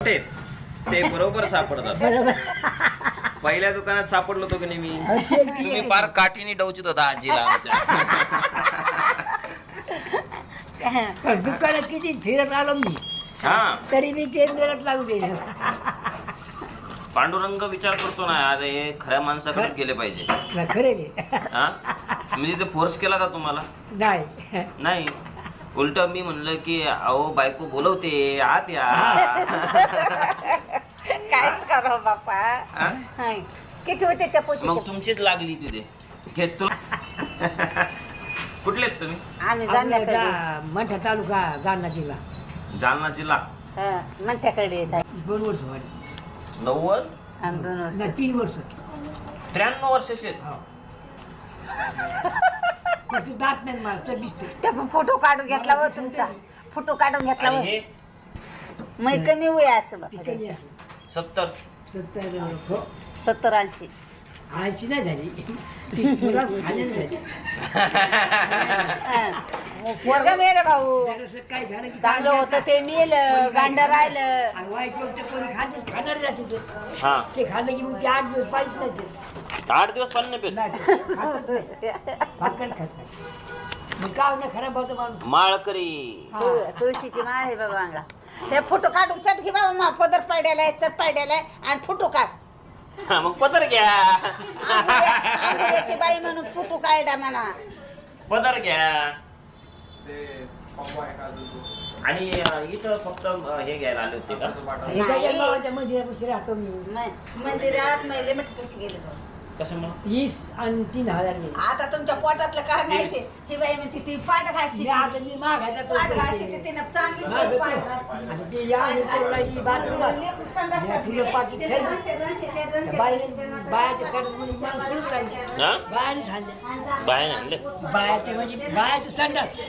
ते बरोबर सापडतात. पहिल्या दुकानात सापडलो होतो की नाही मी, तुम्ही फार काठीने डवचित होता आजीला आमच्या. दुकानात किती फिरत आलो मी हा तरी मी ते मिळत लागू दे. पांडुरंग विचार करतो ना, अरे हे खऱ्या माणसाकडेच गेले पाहिजे. खरे हा मी तिथे फोर्स केला का तुम्हाला? नाही नाही, उलट मी म्हणलं की अहो बायको बोलवते आत या. कायच करा बापा. हाय. किती होते त्या मग पोती? तुमचीच लागली तिथे. घेत तुला. कुठले आहेत तुम्ही? आम्ही जाण्याकडे मंठा तालुका जालना जिल्हा. जालना जिल्हा. मंठ्याकडे येत आहे. 2 वर्ष झाली. 90 आणि 2 वर्ष. नाही 3 वर्ष. 93 वर्षाचे आहेत. हो. तू दात नाही मला तर दिसते. त्या फोटो काढून घेतला व तुमचा. फोटो काढून घेतला आणि व. हे मग कमी वय असं बापा. तिथे 70. 70-80. आळशी नाही झाली. ती मुलं खाण्यात झाली. पोरगा मेले भाऊ. जरासं काय झालं की चांगलं होतं ते मेलं, गांड राहिलं. आणि वाईट गोष्ट कोणी खाणार राहते ते. हा ते खाल्लं की मग ते 8 दिवस पाहिजे नाही ते. 8 दिवस पाणी नाही पित. नाही, खातच नाही. भाकर खात नाही. मग काय होणार खराब होतं माणूस. माळकरी. तुळशीची माळ आहे बाबा अंगा. हे फोटो काढून चट घे बाबा. मा पदर पडलेला चट पडलेला आणि फोटो काढ. हा, मग पदर घ्या. आंबोड्याची बाई म्हणून फोटो काढा म्हणा. पदर घ्या. आणि इथं फक्त हे घ्यायला आले होते का? हे काय या गावाच्या मंदिरापाशी राहतो मी. मंदिरात मैले मठ कशी गेले बाबा. कसं मग? 20 आणि 3,000 गेले. आता तुमच्या पोटातलं काय माहिती? ही बाई म्हणते ती पाठ घाशी. मी आता मी मागायचा तो पाठ घाशी पैसे. तिने चांगली मागं पाठ तो. घाशी. आणि ते या आणि कोरडाची बाजूला. या तुझं पाकीट ठेव. बायाच्या संडासमध्ये माणूस सोडून राहिले. हा? बायाने सांगले. बाहेर आणले. बायाचे म्हणजे बायाचं संडास.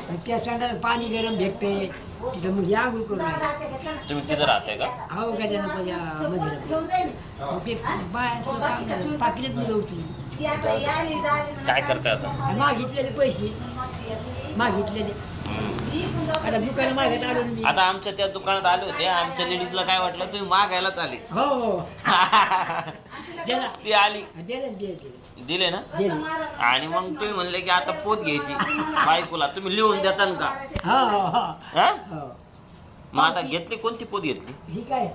आणि त्या संडास पाणी गरम भेटते. तिथं मग या आंघोळ करून राहिले. तुम्ही तिथं राहताय का? हो गजानन माझ्या मंदिरात. मग ते बायाचं काम झालं. पाकिटात मी होती. काय करताय आता? मागितलेले पैसे मागितलेले. आता दुकानं मागत आलो मी. आता आमच्या त्या दुकानात आले होते, आमच्या लेडीजला काय वाटलं तुम्ही मागायलाच आले. हो हो दिला ती आली, दिले दिले ना. दिले. आणि मग तुम्ही म्हणले की आता पोत घ्यायची बायकोला, तुम्ही लिहून देता का? हो हो हो हा? हो. मग आता घेतली, कोणती पोत घेतली? ही काय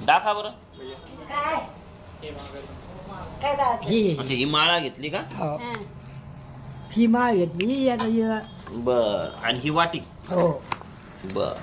दाखवा बरं. काय दाखवते? ही अच्छा, ही माळा घेतली का? हो ही माळ घेतली आता बर. आणि ही वाटी? हो बर.